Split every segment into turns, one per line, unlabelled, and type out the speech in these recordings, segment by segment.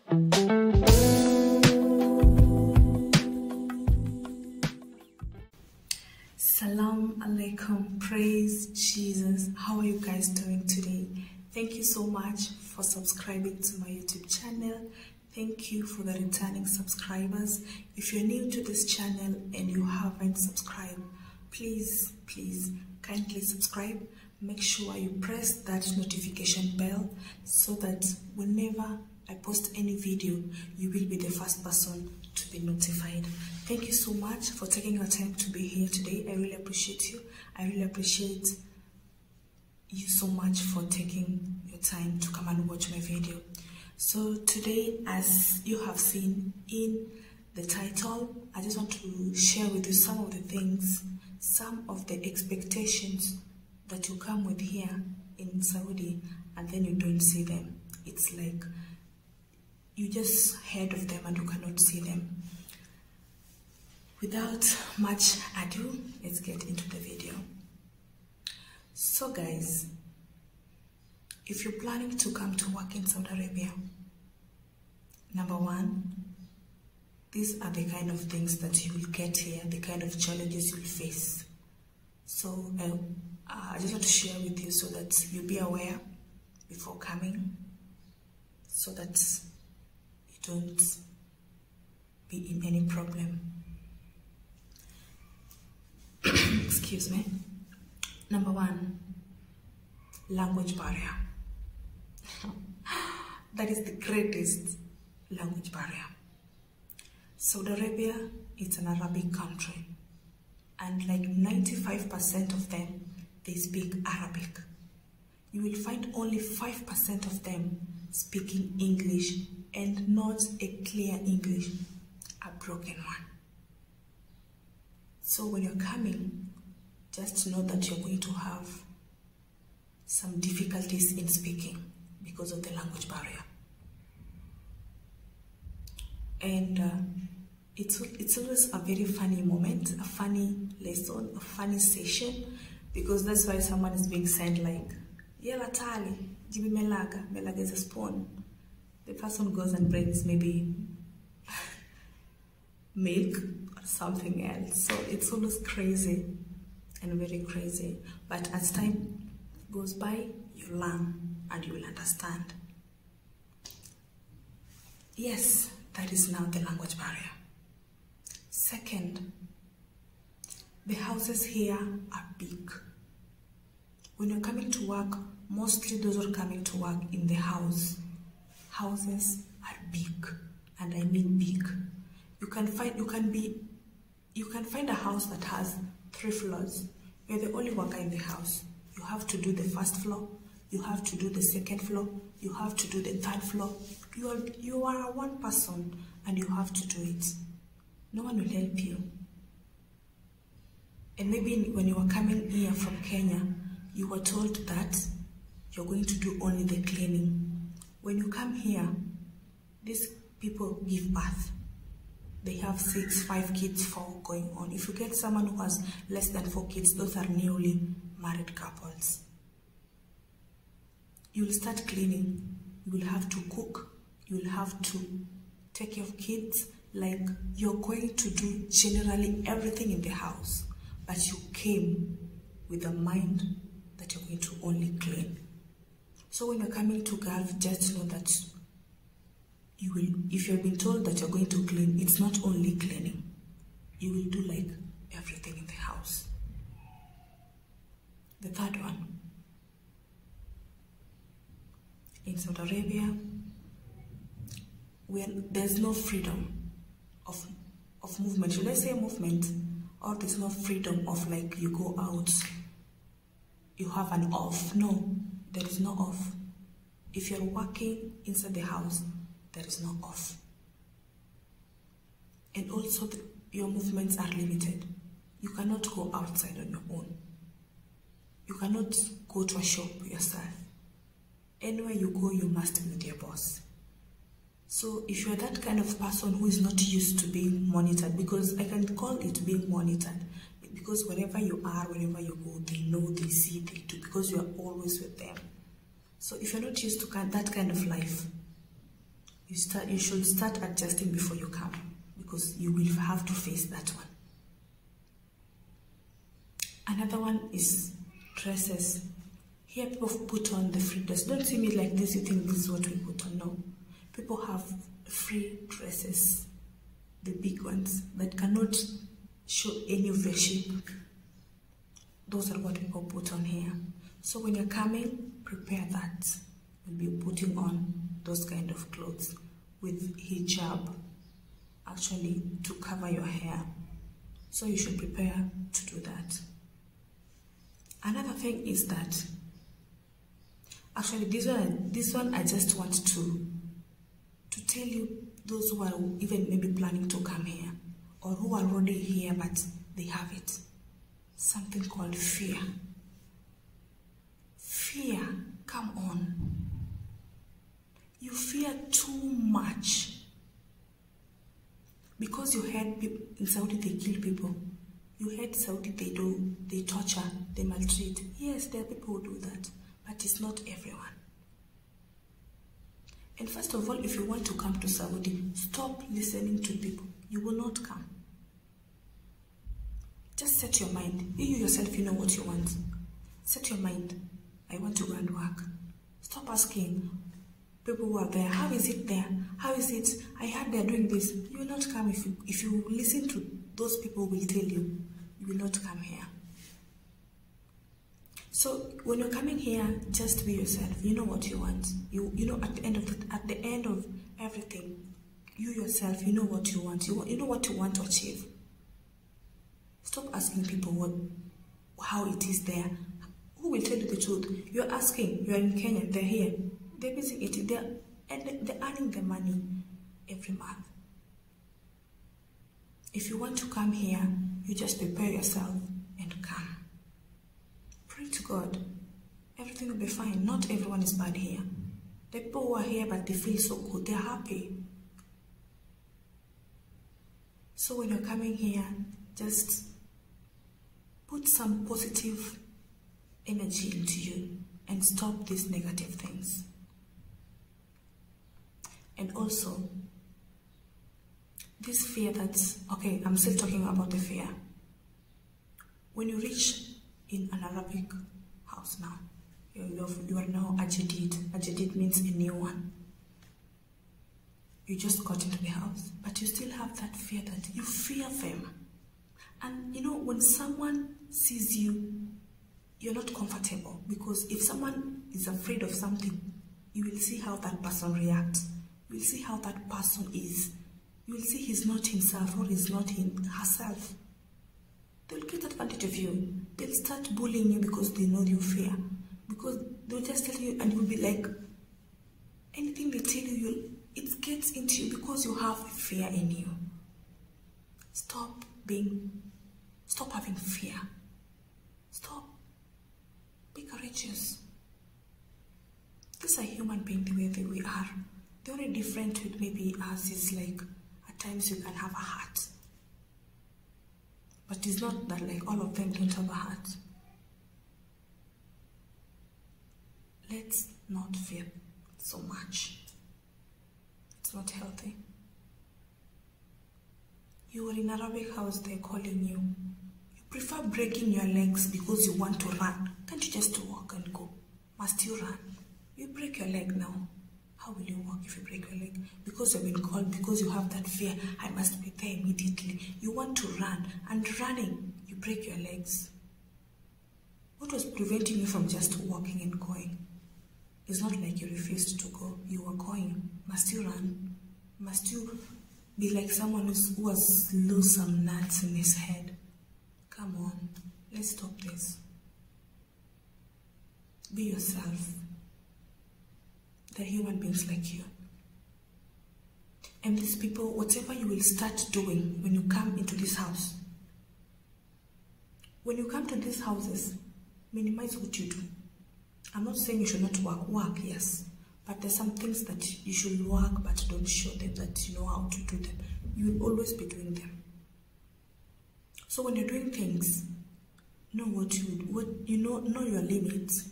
Salam alaikum, praise Jesus. How are you guys doing today? Thank you so much for subscribing to my YouTube channel. Thank you for the returning subscribers. If you're new to this channel and you haven't subscribed, please kindly subscribe. Make sure you press that notification bell so that whenever I post any video, you will be the first person to be notified. Thank you so much for taking your time to be here today. I really appreciate you. I really appreciate you so much for taking your time to come and watch my video. So today, as you have seen in the title, I just want to share with you some of the things, some of the expectations that you come with here in Saudi and then you don't see them. It's like you just heard of them and you cannot see them. Without much ado, let's get into the video. So guys, if you're planning to come to work in Saudi Arabia, number one, these are the kind of things that you will get here, the kind of challenges you'll face. So I just want to share with you so that you'll be aware before coming, so that you don't be in any problem. Excuse me. Number one, language barrier. That is the greatest language barrier. Saudi Arabia is an Arabic country, and like 95% of them, they speak Arabic. You will find only 5% of them speaking English, and not a clear English, a broken one. So when you're coming, just know that you're going to have some difficulties in speaking because of the language barrier. And it's always a very funny moment, a funny lesson, a funny session, because that's why someone is being sent like, Yela tali, jibi melaga, melaga is a spoon. The person goes and brings maybe milk or something else. So it's always crazy and very crazy. But as time goes by, you learn and you will understand. Yes, that is now the language barrier. Second, the houses here are big. When you're coming to work, mostly those who are coming to work in the house. Houses are big, and I mean big. You can find a house that has 3 floors. You're the only worker in the house. You have to do the first floor, you have to do the second floor, you have to do the third floor. You are one person and you have to do it. No one will help you. And maybe when you were coming here from Kenya, you were told that you're going to do only the cleaning. When you come here, these people give birth. They have 6, 5 kids, 4 going on. If you get someone who has less than 4 kids, those are newly married couples. You will start cleaning. You will have to cook. You will have to take care of kids. Like, you're going to do generally everything in the house, but you came with a mind that you're going to only clean. So when you're coming to Gulf, just know that you will, if you've been told that you're going to clean, it's not only cleaning. You will do like everything in the house. The third one, in Saudi Arabia, there's no freedom of movement. Should I say movement? Or there's no freedom of like you go out, you have an off. No, there is no off. If you're working inside the house, there is no off. And also your movements are limited. You cannot go outside on your own. You cannot go to a shop yourself. Anywhere you go, you must meet your boss. So if you're that kind of person who is not used to being monitored, because I can call it being monitored, because wherever you are, wherever you go, they know, they see, they do, because you are always with them. So if you're not used to that kind of life, you should start adjusting before you come, because you will have to face that one. Another one is dresses. Here people put on the free dress. Don't see me like this, you think this is what we put on. No. People have free dresses, the big ones, that cannot show any of your shape. Those are what people put on here. So when you're coming, prepare that. We'll be putting on those kind of clothes with hijab, actually, to cover your hair. So you should prepare to do that. Another thing is that, actually this one I just want to tell you, those who are even maybe planning to come here, or who are already here but they have it, something called fear. Fear, come on. You fear too much. Because you heard people in Saudi they kill people. You heard Saudi they torture, they maltreat. Yes, there are people who do that, but it's not everyone. And first of all, if you want to come to Saudi, stop listening to people. You will not come. Just set your mind. You yourself, you know what you want. Set your mind. I want to go and work. Stop asking people who are there, how is it there? How is it? I heard they're doing this. You will not come if you listen to those people who will tell you. You will not come here. So when you're coming here, just be yourself. You know what you want. You know at the end of everything, you yourself, you know what you want. You know what you want to achieve. Stop asking people how it is there. Who will tell you the truth? You're asking. You're in Kenya. They're here. They're busy eating. They're earning the money every month. If you want to come here, you just prepare yourself and come. Pray to God. Everything will be fine. Not everyone is bad here. The people who are here but they feel so good, they're happy. So when you're coming here, just put some positive energy into you and stop these negative things. And also, this fear that's, okay, I'm still talking about the fear. When you reach in an Arabic house now, you are now a Jadid. A Jadid means a new one. You just got into the house, but you still have that fear that you fear them. And you know, when someone sees you, you're not comfortable, because if someone is afraid of something, you will see how that person reacts. You will see how that person is. You will see he's not himself or he's not herself. They'll get advantage of you. They'll start bullying you because they know you fear. Because they'll just tell you, and you'll be like, anything they tell you, it gets into you because you have fear in you. Stop having fear. Stop. Be courageous. These are human beings the way that we are. The only difference with maybe us is like, at times you can have a heart. But it's not that like all of them don't have a heart. Let's not fear so much. It's not healthy. You are in an Arabic house, they're calling you. You prefer breaking your legs because you want to run. Can't you just walk and go? Must you run? You break your leg now. How will you walk if you break your leg? Because you've been called, because you have that fear, I must be there immediately. You want to run, and running, you break your legs. What was preventing you from just walking and going? It's not like you refused to go. You were going. Must you run? Must you be like someone who has lost some nuts in his head? Come on, let's stop this. Be yourself. They're human beings like you. And these people, whatever you will start doing when you come into this house, when you come to these houses, minimize what you do. I'm not saying you should not work. Work, yes. But there's some things that you should work, but don't show them that you know how to do them. You will always be doing them. So when you're doing things, know what know your limits.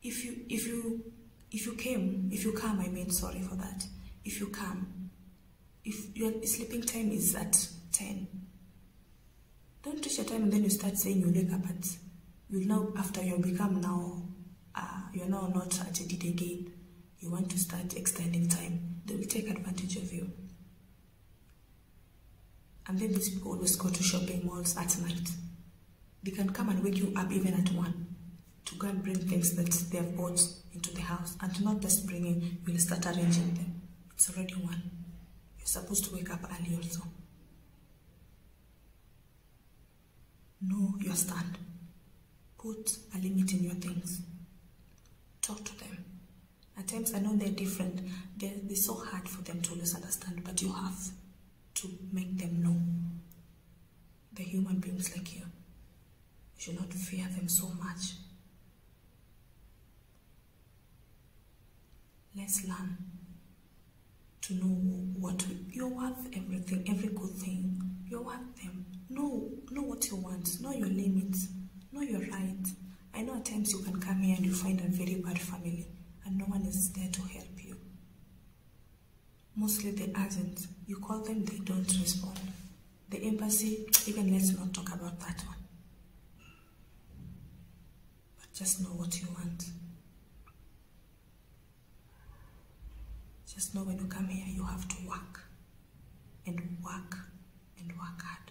If you come, sorry for that. if you come, if your sleeping time is at 10, don't reach your time and then you start saying you wake up at, you know, after you become now, you're now not at a date again, you want to start extending time, they will take advantage of you. And then these people always go to shopping malls at night. They can come and wake you up even at 1 to go and bring things that they have bought into the house, and to not just bringing, you will start arranging them. It's already 1. You're supposed to wake up early also. Know your stand. Put a limit in your things. Talk to them. At times I know they're different. They're so hard for them to always understand, but you have to make them know they're human beings like you. You should not fear them so much. Let's learn to know what you're worth. Everything, every good thing, you're worth them. Know what you want. Know your limits. Know your right. I know at times you can come here and you find a very bad family and no one is there to help you. Mostly the agents, you call them, they don't respond. The embassy, even let's not talk about that one. But just know what you want. Just know when you come here, you have to work and work and work hard,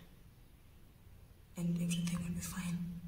and everything will be fine.